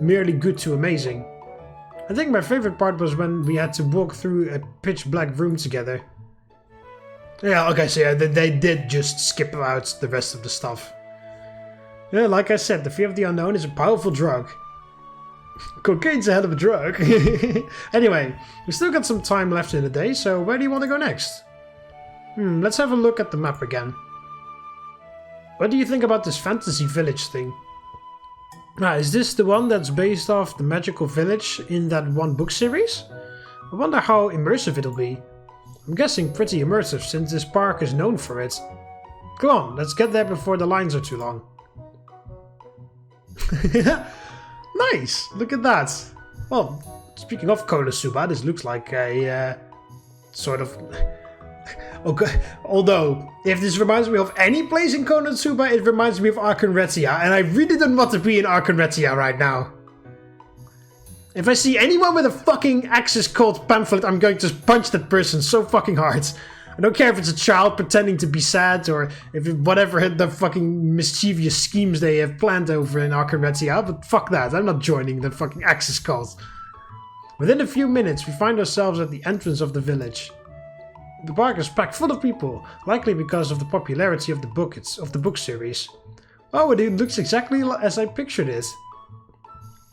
S1: merely good to amazing. I think my favorite part was when we had to walk through a pitch black room together. Yeah, okay, so yeah, they did just skip out the rest of the stuff. Yeah, like I said, the fear of the unknown is a powerful drug. Cocaine's a hell of a drug. Anyway, we still got some time left in the day, so where do you want to go next? Let's have a look at the map again. What do you think about this fantasy village thing? Is this the one that's based off the magical village in that one book series? I wonder how immersive it'll be. I'm guessing pretty immersive since this park is known for it. Come on, let's get there before the lines are too long. Nice! Look at that! Well, speaking of Konosuba, this looks like a sort of... Okay. Although, if this reminds me of any place in Konosuba, it reminds me of Arkenretia, and I really don't want to be in Arkenretia right now. If I see anyone with a fucking Axis cult pamphlet, I'm going to punch that person so fucking hard. I don't care if it's a child pretending to be sad, or if whatever the fucking mischievous schemes they have planned over in Arkenretia, but fuck that, I'm not joining the fucking Axis cult. Within a few minutes, we find ourselves at the entrance of the village. The park is packed full of people, likely because of the popularity of the book series. Oh, it looks exactly as I pictured it.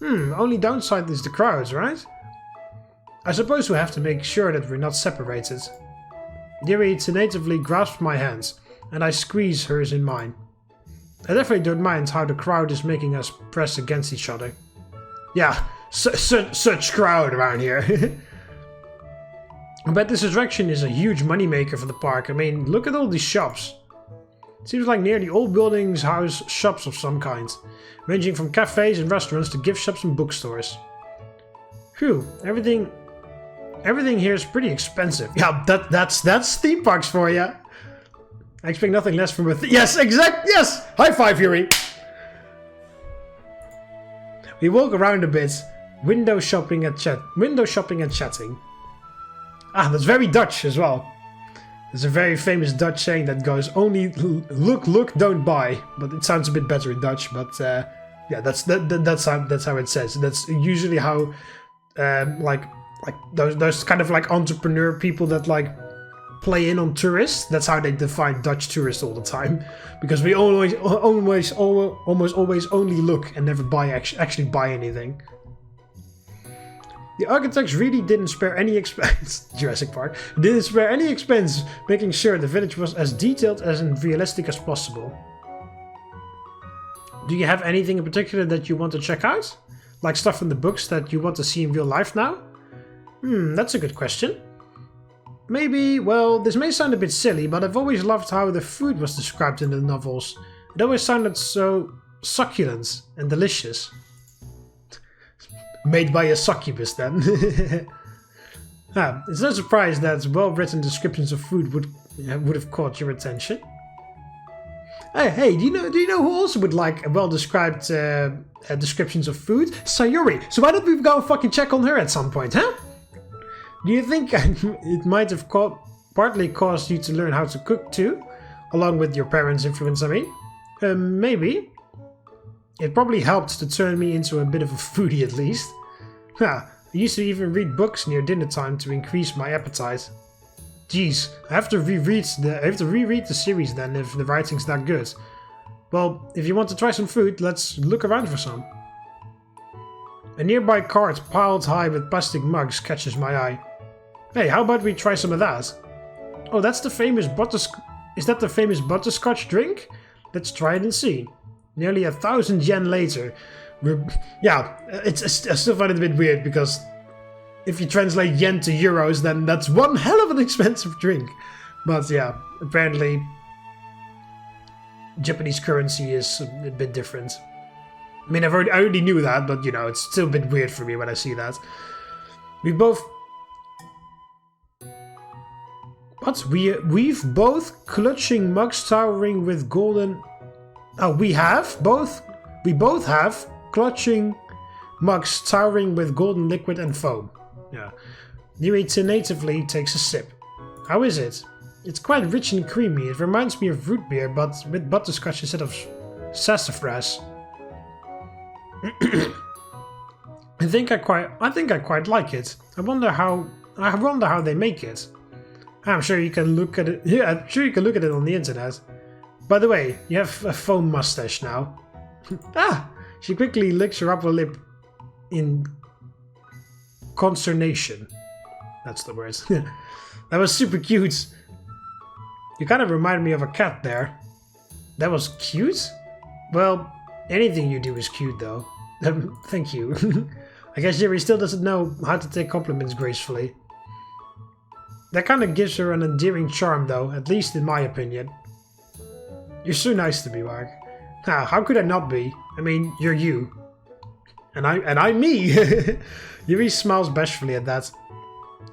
S1: Only downside is the crowds, right? I suppose we have to make sure that we're not separated. Yuri tentatively grasps my hands, and I squeeze hers in mine. I definitely don't mind how the crowd is making us press against each other. Yeah, such crowd around here. I bet this attraction is a huge moneymaker for the park. I mean, look at all these shops. It seems like nearly all buildings house shops of some kind, ranging from cafes and restaurants to gift shops and bookstores. Phew, everything here is pretty expensive. Yeah, that's theme parks for you. I expect nothing less from a yes, high five, Yuri. We walk around a bit, window shopping and chatting. Ah, that's very Dutch as well. There's a very famous Dutch saying that goes, only look, don't buy. But it sounds a bit better in Dutch, but yeah, that's how it says. That's usually how like those kind of like entrepreneur people that like play in on tourists. That's how they define Dutch tourists all the time, because we almost always only look and never actually buy anything. The architects really didn't spare any expense. Jurassic Park didn't spare any expense making sure the village was as detailed and realistic as possible. Do you have anything in particular that you want to check out? Like stuff in the books that you want to see in real life now? That's a good question. Maybe, well, this may sound a bit silly, but I've always loved how the food was described in the novels. It always sounded so succulent and delicious. Made by a succubus then. It's no surprise that well-written descriptions of food would have caught your attention. Hey, do you know who also would like well-described descriptions of food? Sayori. So why don't we go fucking check on her at some point, huh? Do you think it might have partly caused you to learn how to cook too? Along with your parents' influence, I mean? Maybe. It probably helped to turn me into a bit of a foodie at least. I used to even read books near dinner time to increase my appetite. Jeez, I have to reread the series then if the writing's that good. Well, if you want to try some food, let's look around for some. A nearby cart piled high with plastic mugs catches my eye. Hey, how about we try some of that? Oh, that's the famous Is that the famous butterscotch drink? Let's try it and see. Nearly 1,000 yen later. I still find it a bit weird because if you translate yen to euros, then that's one hell of an expensive drink. But yeah, apparently Japanese currency is a bit different. I mean, I already knew that, but you know, it's still a bit weird for me when I see that. We've both clutching mugs towering with golden. Oh, we both have clutching mugs towering with golden liquid and foam. Yeah. Yuri natively takes a sip. How is it? It's quite rich and creamy. It reminds me of root beer, but with butterscotch instead of sassafras. I think I quite like it. I wonder how they make it. I'm sure you can look at it. Yeah, I'm sure you can look at it on the internet. By the way, you have a foam mustache now. She quickly licks her upper lip in consternation. That's the word. That was super cute. You kind of remind me of a cat there. That was cute? Well, anything you do is cute though. Thank you. I guess Yuri still doesn't know how to take compliments gracefully. That kind of gives her an endearing charm though, at least in my opinion. You're so nice to me, Mark. How could I not be? I mean, you're you. And I'm me. Yuri smiles bashfully at that.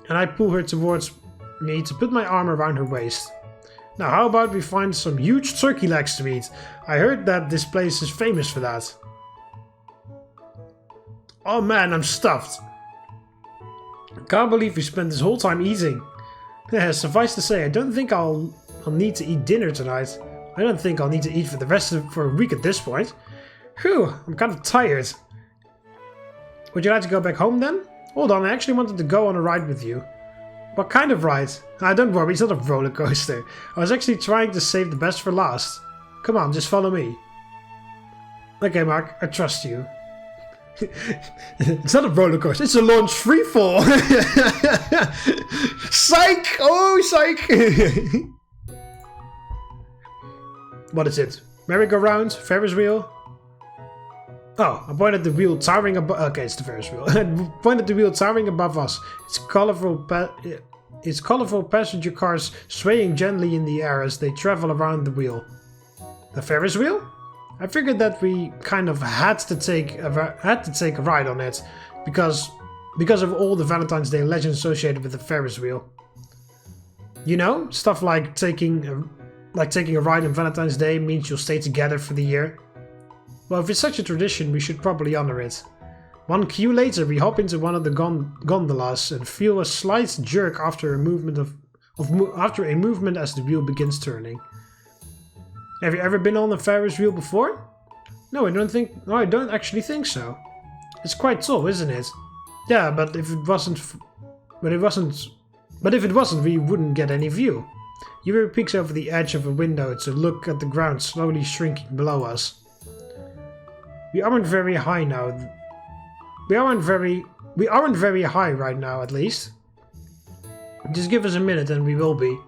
S1: And I pull her towards me to put my arm around her waist. Now how about we find some huge turkey legs to eat? I heard that this place is famous for that. Oh man, I'm stuffed. Can't believe we spent this whole time eating. Suffice to say, I don't think I'll need to eat dinner tonight. I don't think I'll need to eat for a week at this point. Whew, I'm kind of tired. Would you like to go back home then? Hold on, I actually wanted to go on a ride with you. What kind of ride? Don't worry, it's not a roller coaster. I was actually trying to save the best for last. Come on, just follow me. Okay, Mark, I trust you. It's not a roller coaster, it's a launch freefall. Psych! Oh, psych! What is it? Merry-go-round? Ferris wheel? Oh, I pointed at the wheel towering above. Okay, it's the Ferris wheel. I pointed at the wheel towering above us. Its colorful passenger cars swaying gently in the air as they travel around the wheel. The Ferris wheel? I figured that we kind of had to take a ride on it because of all the Valentine's Day legends associated with the Ferris wheel. You know, stuff like taking a ride on Valentine's Day means you'll stay together for the year. Well, if it's such a tradition, we should probably honor it. One cue later, we hop into one of the gondolas and feel a slight jerk after a movement as the wheel begins turning. Have you ever been on a Ferris wheel before? No, I don't actually think so. It's quite tall, isn't it? Yeah, but if it wasn't, we wouldn't get any view. Yuri peeks over the edge of a window to look at the ground slowly shrinking below us. We aren't very high now. We aren't very high right now, at least. Just give us a minute and we will be.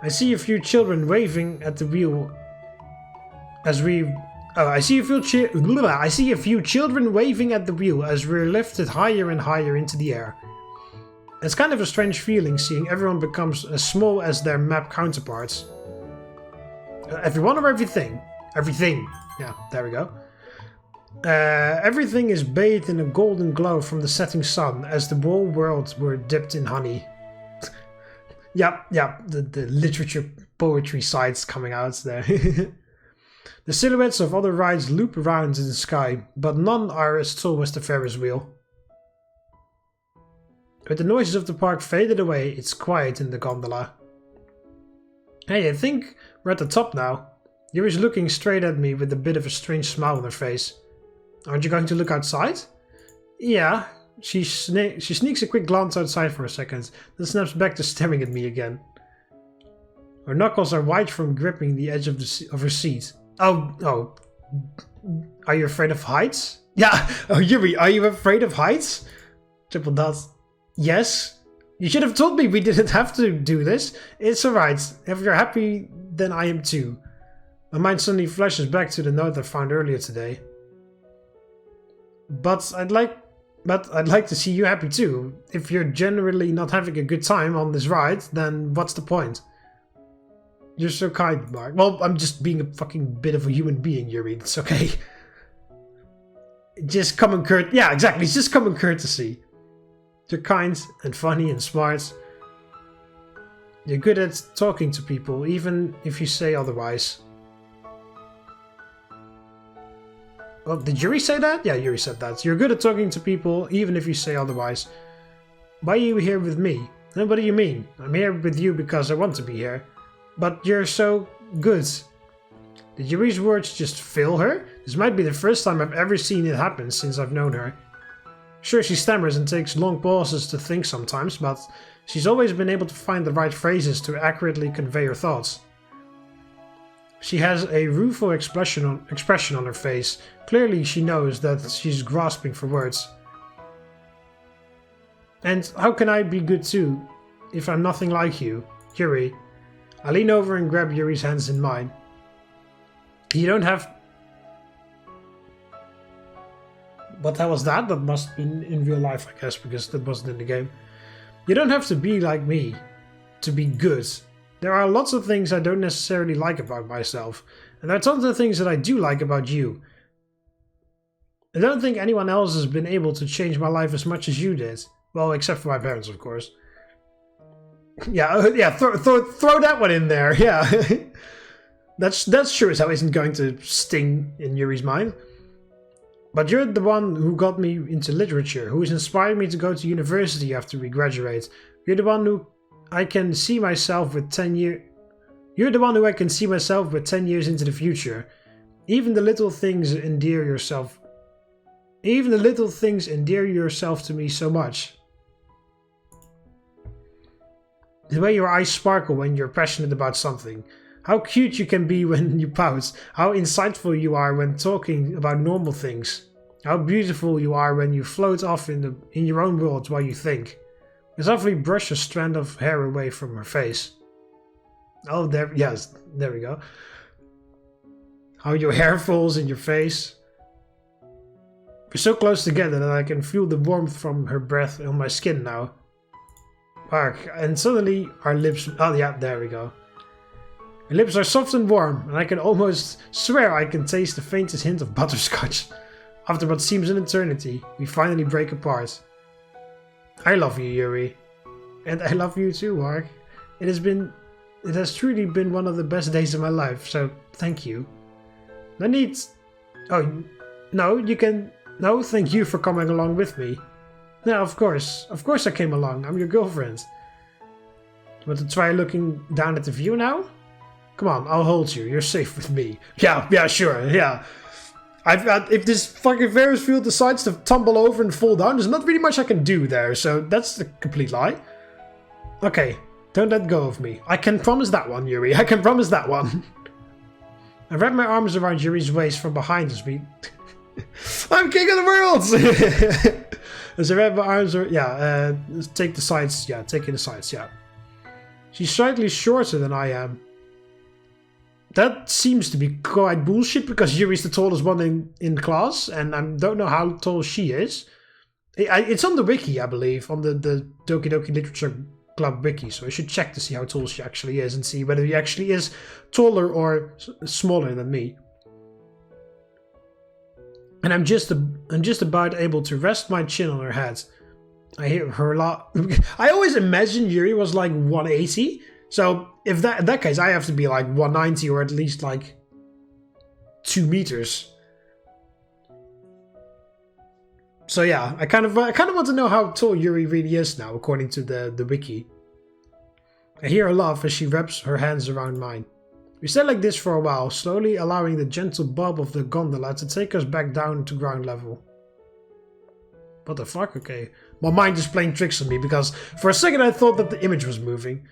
S1: I see a few children waving at the wheel as we... Oh, I see a few children waving at the wheel as we're lifted higher and higher into the air. It's kind of a strange feeling seeing everyone becomes as small as their map counterparts. Everyone or everything? Everything. Yeah, there we go. Everything is bathed in a golden glow from the setting sun as the whole world were dipped in honey. Yeah, the literature poetry side's coming out there. The silhouettes of other rides loop around in the sky, but none are as tall as the Ferris Wheel. With the noises of the park faded away, it's quiet in the gondola. Hey, I think we're at the top now. Yuri's looking straight at me with a bit of a strange smile on her face. Aren't you going to look outside? Yeah. She sneaks a quick glance outside for a second, then snaps back to staring at me again. Her knuckles are white from gripping the edge of her seat. Oh. Are you afraid of heights? Yeah. Oh, Yuri, are you afraid of heights? Triple dot. Yes. You should have told me we didn't have to do this. It's alright. If you're happy, then I am too. My mind suddenly flashes back to the note I found earlier today. But I'd like to see you happy too. If you're generally not having a good time on this ride, then what's the point? You're so kind, Mark. Well, I'm just being a fucking bit of a human being, Yuri. It's okay. Just common courtesy. Yeah, exactly. It's just common courtesy. You're kind and funny and smart. You're good at talking to people, even if you say otherwise. Well, did Yuri say that? Yeah, Yuri said that. You're good at talking to people, even if you say otherwise. Why are you here with me? And what do you mean? I'm here with you because I want to be here. But you're so good. Did Yuri's words just fail her? This might be the first time I've ever seen it happen since I've known her. Sure, she stammers and takes long pauses to think sometimes, but she's always been able to find the right phrases to accurately convey her thoughts. She has a rueful expression on her face. Clearly she knows that she's grasping for words. And how can I be good too, if I'm nothing like you? Yuri. I lean over and grab Yuri's hands in mine. You don't have... What the hell was that? That must have been in real life, I guess, because that wasn't in the game. You don't have to be like me to be good. There are lots of things I don't necessarily like about myself, and there are tons of things that I do like about you. I don't think anyone else has been able to change my life as much as you did. Well, except for my parents, of course. Yeah, throw that one in there, yeah. That's sure as hell isn't going to sting in Yuri's mind. But you're the one who got me into literature, who has inspired me to go to university after we graduate. You're the one who I can see myself with 10 years... You're the one who I can see myself with 10 years into the future. Even the little things endear yourself to me so much. The way your eyes sparkle when you're passionate about something. How cute you can be when you pout. How insightful you are when talking about normal things. How beautiful you are when you float off in your own world while you think. I softly brush a strand of hair away from her face. Oh, there we go. How your hair falls in your face. We're so close together that I can feel the warmth from her breath on my skin now. And suddenly our lips... Oh yeah, there we go. Her lips are soft and warm, and I can almost swear I can taste the faintest hint of butterscotch. After what seems an eternity, we finally break apart. I love you, Yuri. And I love you too, Mark. It has truly been one of the best days of my life, so thank you. No need... Oh, no, you can... No, thank you for coming along with me. No, of course. Of course I came along. I'm your girlfriend. You want to try looking down at the view now? Come on, I'll hold you. You're safe with me. Yeah, sure, yeah. If this fucking Ferris Wheel decides to tumble over and fall down, there's not really much I can do there, so that's a complete lie. Okay, don't let go of me. I can promise that one, Yuri. I can promise that one. I wrap my arms around Yuri's waist from behind as we... I'm king of the world! As I wrap my arms around... take the sides. Yeah, taking the sides, yeah. She's slightly shorter than I am. That seems to be quite bullshit because Yuri's the tallest one in class, and I don't know how tall she is. It's on the wiki, I believe, on the Doki Doki Literature Club wiki, so I should check to see how tall she actually is and see whether he actually is taller or smaller than me. and I'm just about able to rest my chin on her head. I hear her laugh. I always imagined Yuri was like 180, so if in that case I have to be like 190 or at least like 2 meters. So yeah, I kind of want to know how tall Yuri really is now, according to the wiki. I hear her laugh as she wraps her hands around mine. We stay like this for a while, slowly allowing the gentle bob of the gondola to take us back down to ground level. What the fuck? Okay. My mind is playing tricks on me because for a second I thought that the image was moving.